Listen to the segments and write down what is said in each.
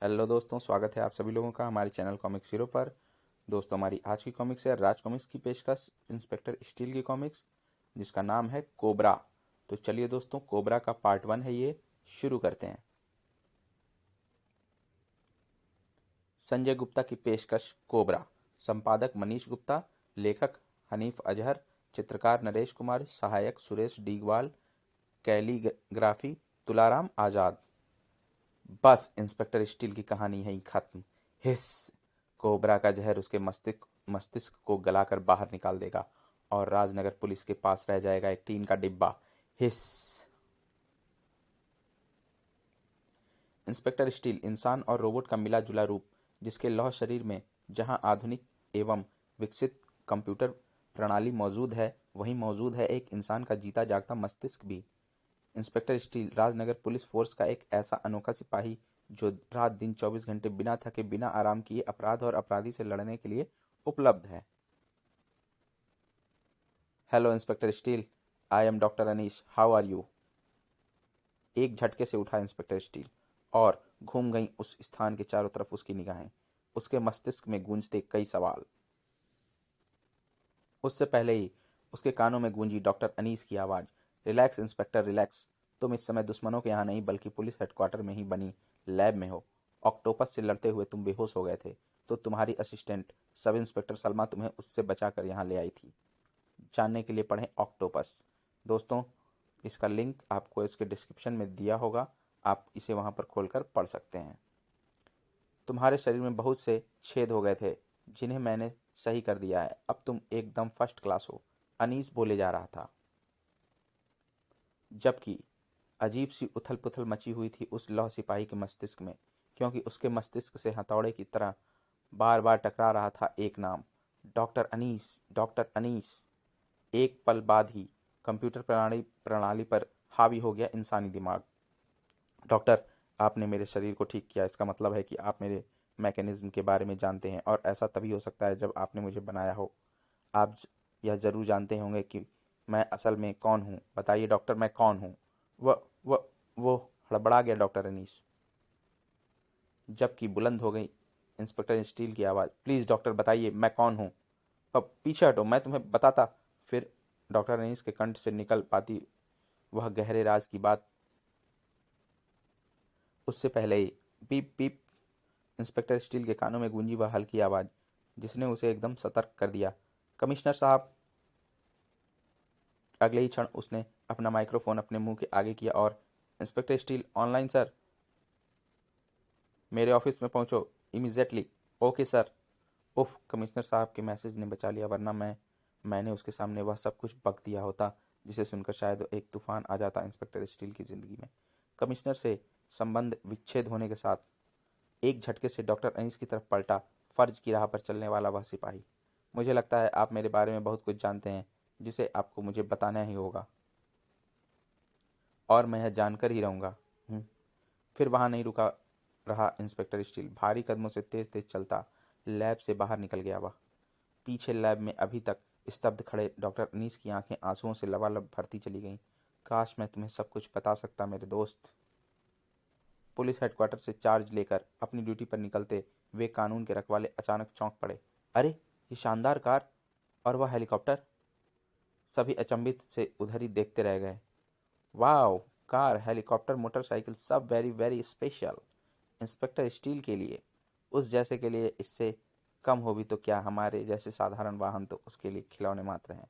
Hello दोस्तों, स्वागत है आप सभी लोगों का हमारे चैनल कॉमिक्स हीरो पर। दोस्तों, हमारी आज की कॉमिक्स है राज कॉमिक्स की पेशकश इंस्पेक्टर स्टील की कॉमिक्स, जिसका नाम है कोबरा। तो चलिए दोस्तों, कोबरा का पार्ट 1 है ये, शुरू करते हैं। संजय गुप्ता की पेशकश कोबरा। संपादक मनीष गुप्ता, लेखक हनीफ अजहर, चित्रकार नरेश कुमार, सहायक सुरेश डीगवाल, कैलीग्राफी तुलाराम आजाद। बस इंस्पेक्टर स्टील की कहानी यहीं खत्म। हिस। कोबरा का जहर उसके मस्तिष्क को गलाकर बाहर निकाल देगा और राजनगर पुलिस के पास रह जाएगा एक टीन का डिब्बा। हिस। इंस्पेक्टर स्टील इंसान और रोबोट का मिला जुला रूप, जिसके लौह शरीर में जहां आधुनिक एवं विकसित कंप्यूटर प्रणाली मौजूद है, वहीं मौजूद है एक इंसान का जीता जागता मस्तिष्क भी। Inspector steel Rajnagar police force का एक ऐसा अनोखा सिपाही जो रात दिन 24 घंटे बिना थके बिना आराम किए अपराध और अपराधी से लड़ने के लिए उपलब्ध है। Hello inspector steel, I am doctor Anish, how are you. एक झटके से उठा इंस्पेक्टर स्टील और घूम गई उस स्थान के चारों तरफ उसकी निगाहें। उसके मस्तिष्क में गूंजते कई सवाल। उससे पहले ही उसके कानों में गूंजी डॉक्टर अनीस की आवाज़। Relax inspector, relax. तुम इस समय दुश्मनों के यहाँ नहीं बल्कि पुलिस हेडक्वार्टर में ही बनी लैब में हो। ऑक्टोपस से लड़ते हुए तुम बेहोश हो गए थे, तो तुम्हारी असिस्टेंट सब इंस्पेक्टर सलमा तुम्हें उससे बचाकर यहाँ ले आई थी। जानने के लिए पढ़ें ऑक्टोपस। दोस्तों, इसका लिंक आपको इसके डिस्क्रिप्शन में दिया होगा, आप इसे वहाँ पर खोलकर पढ़ सकते हैं। तुम्हारे शरीर में बहुत से छेद हो गए थे, जिन्हें मैंने सही कर दिया है। अब तुम एकदम फर्स्ट क्लास हो, अनीस बोले जा रहा था, जबकि अजीब सी उथल पुथल मची हुई थी उस लौह सिपाही के मस्तिष्क में, क्योंकि उसके मस्तिष्क से हथौड़े की तरह बार बार टकरा रहा था एक नाम, डॉक्टर अनीस, डॉक्टर अनीस। एक पल बाद ही कंप्यूटर प्रणाली पर हावी हो गया इंसानी दिमाग। डॉक्टर, आपने मेरे शरीर को ठीक किया, इसका मतलब है कि आप मेरे मैकेनिज्म के बारे में जानते हैं, और ऐसा तभी हो सकता है जब आपने मुझे बनाया हो। आप यह ज़रूर जानते होंगे कि मैं असल में कौन हूँ। बताइए डॉक्टर, मैं कौन हूँ। वो हड़बड़ा गया डॉक्टर अनीस, जबकि बुलंद हो गई इंस्पेक्टर स्टील की आवाज़। प्लीज़ डॉक्टर, बताइए मैं कौन हूँ। अब पीछे हटो, मैं तुम्हें बताता। फिर डॉक्टर अनीस के कंठ से निकल पाती वह गहरे राज की बात उससे पहले ही पीप पीप। इंस्पेक्टर स्टील के कानों में गूंजी वह हल्की आवाज़, जिसने उसे एकदम सतर्क कर दिया। कमिश्नर साहब। अगले ही क्षण उसने अपना माइक्रोफोन अपने मुंह के आगे किया और, इंस्पेक्टर स्टील ऑनलाइन सर, मेरे ऑफिस में पहुंचो इमीजिएटली। Okay sir. उफ, कमिश्नर साहब के मैसेज ने बचा लिया, वरना मैंने उसके सामने वह सब कुछ बक दिया होता जिसे सुनकर शायद एक तूफान आ जाता इंस्पेक्टर स्टील की ज़िंदगी में। कमिश्नर से संबंध विच्छेद होने के साथ एक झटके से डॉक्टर अनीस की तरफ पलटा फर्ज की राह पर चलने वाला वह सिपाही। मुझे लगता है आप मेरे बारे में बहुत कुछ जानते हैं, जिसे आपको मुझे बताना ही होगा, और मैं यह जानकर ही रहूँगा। फिर वहाँ नहीं रुका रहा इंस्पेक्टर स्टील। भारी कदमों से तेज तेज चलता लैब से बाहर निकल गया वह। पीछे लैब में अभी तक स्तब्ध खड़े डॉक्टर अनीस की आंखें आंसुओं से लबालब भरती चली गईं। काश मैं तुम्हें सब कुछ बता सकता मेरे दोस्त। पुलिस हेडक्वार्टर से चार्ज लेकर अपनी ड्यूटी पर निकलते वे कानून के रखवाले अचानक चौंक पड़े। अरे, ये शानदार कार और वह हेलीकॉप्टर। सभी अचंभित से उधर ही देखते रह गए। वाह, कार, हेलीकॉप्टर, मोटरसाइकिल, सब very very special. Inspector steel के लिए, उस जैसे के लिए इससे कम हो भी तो क्या, हमारे जैसे साधारण वाहन तो उसके लिए खिलौने मात्र हैं।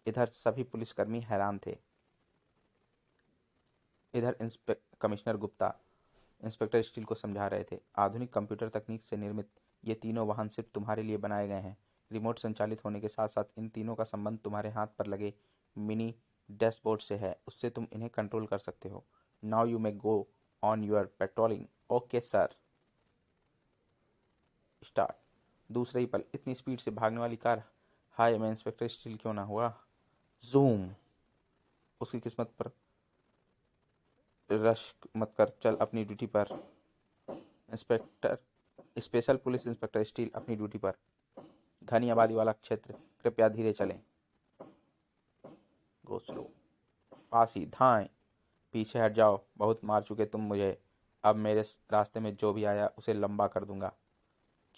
इधर सभी पुलिसकर्मी हैरान थे। इधर कमिश्नर गुप्ता इंस्पेक्टर स्टील को समझा रहे थे। आधुनिक कंप्यूटर तकनीक से निर्मित ये तीनों वाहन सिर्फ तुम्हारे लिए बनाए गए हैं। रिमोट संचालित होने के साथ साथ इन तीनों का संबंध तुम्हारे हाथ पर लगे मिनी डैशबोर्ड से है। उससे तुम इन्हें कंट्रोल कर सकते हो। Now you may go on your patrolling. Okay sir. Start. दूसरे ही पल इतनी स्पीड से भागने वाली कार, हाय मैं इंस्पेक्टर स्टील क्यों ना हुआ। जूम। उसकी किस्मत पर रश मत कर, चल अपनी ड्यूटी पर। Inspector special police inspector steel अपनी ड्यूटी पर। घनी आबादी वाला क्षेत्र, कृपया धीरे चलें। Go slow. पास ही धाएं। पीछे हट जाओ, बहुत मार चुके तुम मुझे। अब मेरे रास्ते में जो भी आया उसे लंबा कर दूंगा।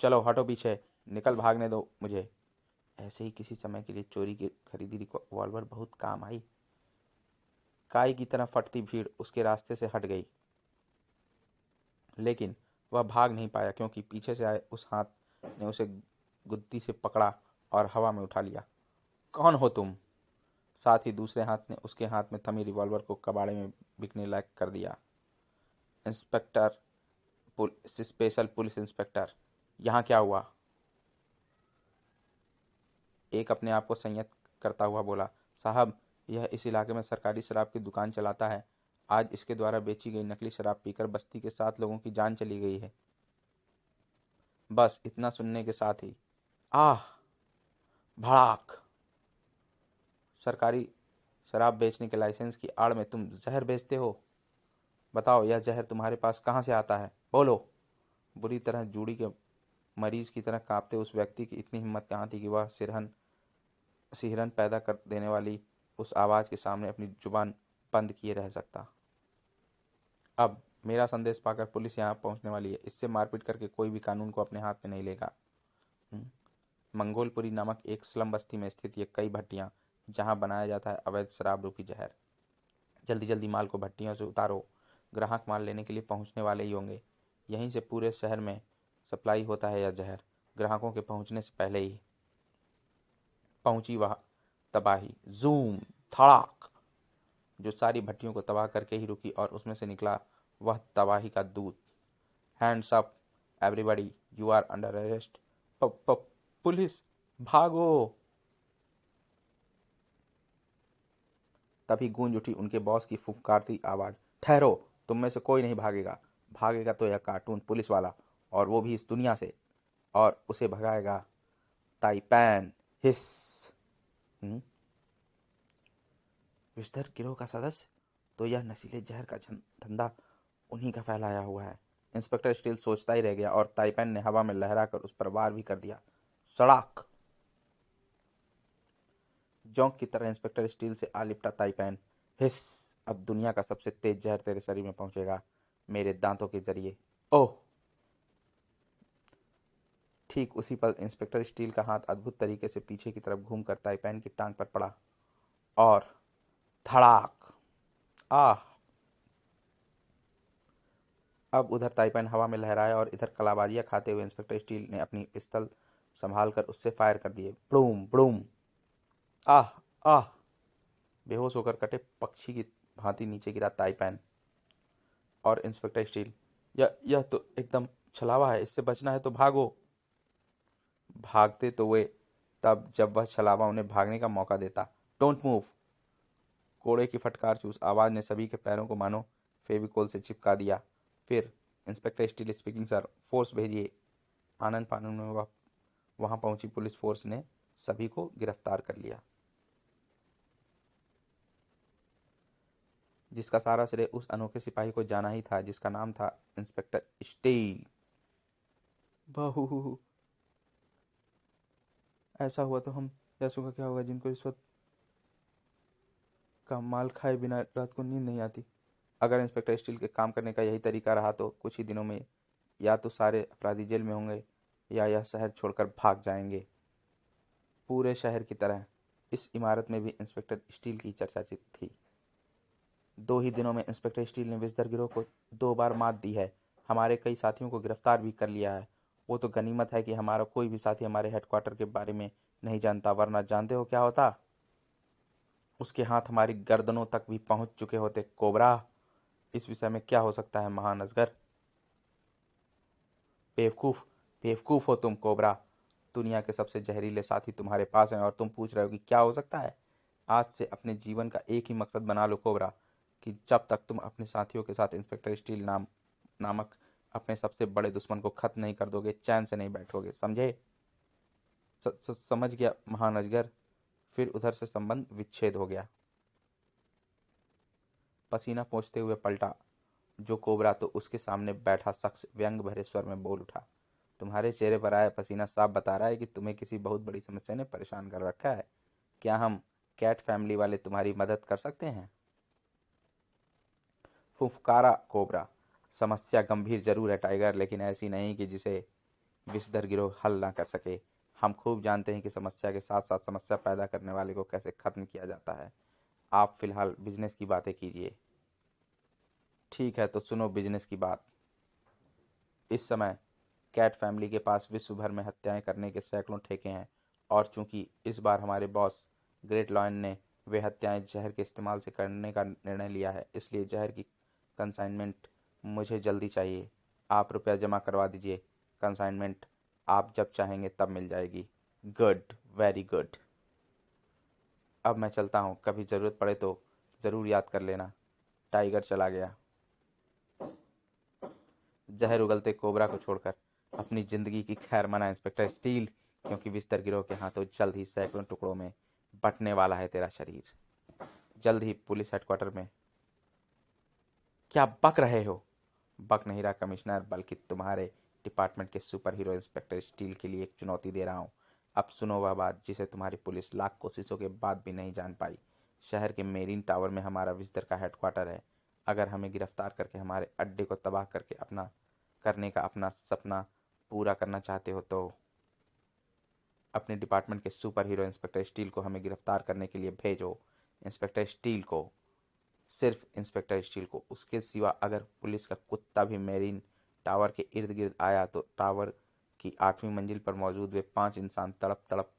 चलो हटो पीछे, निकल, भागने दो मुझे। ऐसे ही किसी समय के लिए चोरी की खरीदी रिवॉल्वर बहुत काम आई। काई की तरह फटती भीड़ उसके रास्ते से हट गई, लेकिन वह भाग नहीं पाया क्योंकि पीछे से आए उस हाथ ने उसे गुद्दी से पकड़ा और हवा में उठा लिया। कौन हो तुम? साथ ही दूसरे हाथ ने उसके हाथ में थमी रिवॉल्वर को कबाड़े में बिकने लायक कर दिया। इंस्पेक्टर, स्पेशल पुलिस इंस्पेक्टर, यहाँ क्या हुआ? एक अपने आप को संयत करता हुआ बोला, साहब, यह इस इलाके में सरकारी शराब की दुकान चलाता है। आज इसके द्वारा बेची गई नकली शराब पीकर बस्ती के 7 लोगों की जान चली गई है। बस इतना सुनने के साथ ही आह, भड़ाक। सरकारी शराब बेचने के लाइसेंस की आड़ में तुम जहर बेचते हो? बताओ, यह जहर तुम्हारे पास कहाँ से आता है? बोलो। बुरी तरह जूड़ी के मरीज की तरह कांपते उस व्यक्ति की इतनी हिम्मत कहाँ थी कि वह सिहरन पैदा कर देने वाली उस आवाज़ के सामने अपनी जुबान बंद किए रह सकता। अब मेरा संदेश पाकर पुलिस यहाँ पहुँचने वाली है। इससे मारपीट करके कोई भी कानून को अपने हाथ में नहीं लेगा। मंगोलपुरी नामक एक स्लम बस्ती में स्थित ये कई भट्टियाँ, जहाँ बनाया जाता है अवैध शराब रूपी जहर। जल्दी जल्दी माल को भट्टियों से उतारो, ग्राहक माल लेने के लिए पहुँचने वाले ही होंगे। यहीं से पूरे शहर में सप्लाई होता है यह जहर, ग्राहकों के पहुँचने से पहले ही। पहुंची वह तबाही, जूम, धड़ाक, जो सारी भट्टियों को तबाह करके ही रुकी, और उसमें से निकला वह तबाही का दूत। Hands up everybody, you are under arrest. Police, भागो। तभी गूंज उठी उनके बॉस की फुफकारती आवाज, ठहरो, तुम में से कोई नहीं भागेगा। भागेगा तो यह कार्टून पुलिस वाला, और वो भी इस दुनिया से, और उसे भगाएगा ताइपैन। हिस। विस्तर गिरोह का सदस्य? तो यह नशीले जहर का धंधा उन्हीं का फैलाया हुआ है। इंस्पेक्टर स्टील सोचता ही रह गया और ताइपैन ने हवा में लहराकर उस पर वार भी कर दिया। सड़ाक। जोंक की तरह इंस्पेक्टर स्टील से आ लिपटा ताइपैन। हिस। अब दुनिया का सबसे तेज जहर तेरे शरीर में पहुंचेगा, मेरे दांतों के जरिए। ओह। ठीक उसी पल इंस्पेक्टर स्टील का हाथ अद्भुत तरीके से पीछे की तरफ घूमकर ताइपैन की टांग पर पड़ा, और धड़ाक। आह। अब उधर ताइपैन हवा में लहराया और इधर कलाबाजियां खाते हुए इंस्पेक्टर स्टील ने अपनी पिस्तल संभाल कर उससे फायर कर दिए। ब्लूम ब्लूम। आह। आह। बेहोश होकर कटे पक्षी की भांति नीचे गिरा ताइपैन और इंस्पेक्टर स्टील। यह तो एकदम छलावा है, इससे बचना है तो भागो। भागते तो वे तब जब वह छलावा उन्हें भागने का मौका देता। Don't move. कोड़े की फटकार से उस आवाज ने सभी के पैरों को मानो फेविकोल से चिपका दिया। फिर, inspector steel speaking sir, force भेजिए। आनंद फानन में वहां पहुंची पुलिस फोर्स ने सभी को गिरफ्तार कर लिया, जिसका सारा श्रेय उस अनोखे सिपाही को जाना ही था जिसका नाम था इंस्पेक्टर स्टील। बाहू, ऐसा हुआ तो हम जैसों का क्या होगा जिनको रिश्वत का माल खाए बिना रात को नींद नहीं आती। अगर इंस्पेक्टर स्टील के काम करने का यही तरीका रहा तो कुछ ही दिनों में या तो सारे अपराधी जेल में होंगे या यह शहर छोड़कर भाग जाएंगे। पूरे शहर की तरह इस इमारत में भी इंस्पेक्टर स्टील की चर्चा थी। 2 ही दिनों में इंस्पेक्टर स्टील ने विस्तर गिरोह को 2 बार मात दी है। हमारे कई साथियों को गिरफ्तार भी कर लिया है। वो तो गनीमत है कि हमारा कोई भी साथी हमारे हेडक्वार्टर के बारे में नहीं जानता, वरना जानते हो क्या होता? उसके हाथ हमारी गर्दनों तक भी पहुंच चुके होते। कोबरा, इस विषय में क्या हो सकता है महान असगर? बेवकूफ, बेवकूफ हो तुम कोबरा। दुनिया के सबसे जहरीले साथी तुम्हारे पास हैं और तुम पूछ रहे हो कि क्या हो सकता है? आज से अपने जीवन का एक ही मकसद बना लो कोबरा, कि जब तक तुम अपने साथियों के साथ इंस्पेक्टर स्टील नामक अपने सबसे बड़े दुश्मन को खत्म नहीं कर दोगे, चैन से नहीं बैठोगे, समझे? समझ गया महान अजगर। फिर उधर से संबंध विच्छेद हो गया। पसीना पोंछते हुए पलटा जो कोबरा तो उसके सामने बैठा शख्स व्यंग भरे स्वर में बोल उठा, तुम्हारे चेहरे पर आया पसीना साफ बता रहा है कि तुम्हें किसी बहुत बड़ी समस्या ने परेशान कर रखा है। क्या हम कैट फैमिली वाले तुम्हारी मदद कर सकते हैं? फुफकारा कोबरा। समस्या गंभीर जरूर है टाइगर, लेकिन ऐसी नहीं कि जिसे विषधर गिरोह हल ना कर सके। हम खूब जानते हैं कि समस्या के साथ साथ समस्या पैदा करने वाले को कैसे खत्म किया जाता है। आप फिलहाल बिजनेस की बातें कीजिए। ठीक है, तो सुनो बिजनेस की बात। इस समय कैट फैमिली के पास विश्व भर में हत्याएं करने के सैकड़ों ठेके हैं, और चूंकि इस बार हमारे बॉस ग्रेट लॉयन ने वे हत्याएं जहर के इस्तेमाल से करने का निर्णय लिया है, इसलिए जहर की कंसाइनमेंट मुझे जल्दी चाहिए। आप रुपया जमा करवा दीजिए। कंसाइनमेंट आप जब चाहेंगे तब मिल जाएगी। Good, very good. अब मैं चलता हूँ, कभी ज़रूरत पड़े तो ज़रूर याद कर लेना। टाइगर चला गया। जहर उगलते कोबरा को छोड़कर अपनी जिंदगी की खैर मना इंस्पेक्टर स्टील, क्योंकि बिस्तर गिरोह के हाथों जल्द ही सैकड़ों टुकड़ों में बंटने वाला है तेरा शरीर। जल्द ही पुलिस हेडक्वार्टर में। क्या बक रहे हो? बक नहीं रहा कमिश्नर, बल्कि तुम्हारे डिपार्टमेंट के सुपर हीरो इंस्पेक्टर स्टील के लिए एक चुनौती दे रहा हूँ। अब सुनो वह बात जिसे तुम्हारी पुलिस लाख कोशिशों के बाद भी नहीं जान पाई। शहर के मेरीन टावर में हमारा विजिटर का हेडक्वार्टर है। अगर हमें गिरफ्तार करके हमारे अड्डे को तबाह करके अपना करने का अपना सपना पूरा करना चाहते हो तो अपने डिपार्टमेंट के सुपर हीरो इंस्पेक्टर स्टील को हमें गिरफ्तार करने के लिए भेजो। इंस्पेक्टर स्टील को, सिर्फ इंस्पेक्टर स्टील को। उसके सिवा अगर पुलिस का कुत्ता भी मेरीन टावर के इर्द गिर्द आया तो टावर की 8वीं मंजिल पर मौजूद वे 5 इंसान तड़प तड़प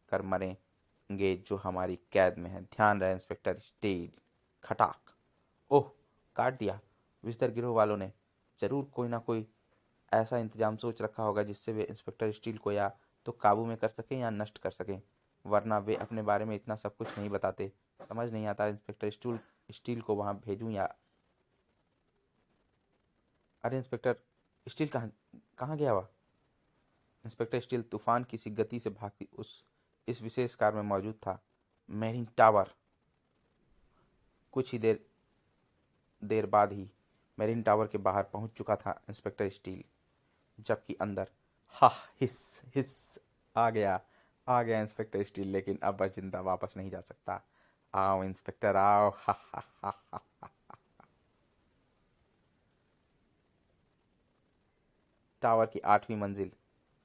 कर मरेंगे जो हमारी कैद में हैं। ध्यान रहे इंस्पेक्टर स्टील। खटाक। ओह, काट दिया। विस्तर गिरोह वालों ने जरूर कोई ना कोई ऐसा इंतजाम सोच रखा होगा जिससे वे इंस्पेक्टर स्टील को या तो काबू में कर सकें या नष्ट कर सकें, वरना वे अपने बारे में इतना सब कुछ नहीं बताते। समझ नहीं आता इंस्पेक्टर स्टील को वहां भेजूं या... अरे इंस्पेक्टर स्टील कहाँ कहाँ गया हुआ? इंस्पेक्टर स्टील तूफान की सी गति से भागती उस इस विशेष कार में मौजूद था। Marine tower. कुछ ही देर बाद ही मेरीन टावर के बाहर पहुंच चुका था इंस्पेक्टर स्टील, जबकि अंदर... हा, हिस हिस। आ गया इंस्पेक्टर स्टील, लेकिन अब वह जिंदा वापस नहीं जा सकता। आओ इंस्पेक्टर आओ। हा हा हा हा हा। टावर की 8वीं मंजिल,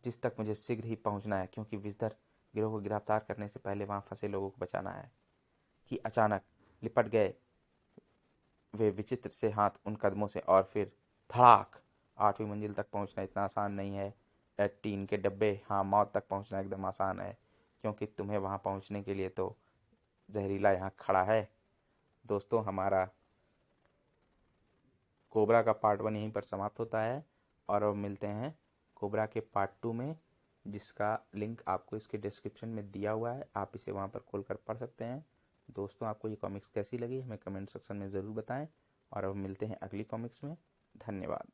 जिस तक मुझे शीघ्र ही पहुंचना है, क्योंकि विजदर गिरोह को गिरफ्तार करने से पहले वहां फंसे लोगों को बचाना है। कि अचानक लिपट गए वे विचित्र से हाथ उन कदमों से, और फिर धड़ाक। 8वीं मंजिल तक पहुंचना इतना आसान नहीं है। टीन के डब्बे, हाँ, मौत तक पहुंचना एकदम आसान है, क्योंकि तुम्हें वहां पहुंचने के लिए तो जहरीला यहाँ खड़ा है। दोस्तों, हमारा कोबरा का पार्ट 1 यहीं पर समाप्त होता है, और अब मिलते हैं कोबरा के पार्ट 2 में, जिसका लिंक आपको इसके डिस्क्रिप्शन में दिया हुआ है। आप इसे वहाँ पर खोलकर पढ़ सकते हैं। दोस्तों, आपको ये कॉमिक्स कैसी लगी हमें कमेंट सेक्शन में ज़रूर बताएं, और अब मिलते हैं अगली कॉमिक्स में। धन्यवाद।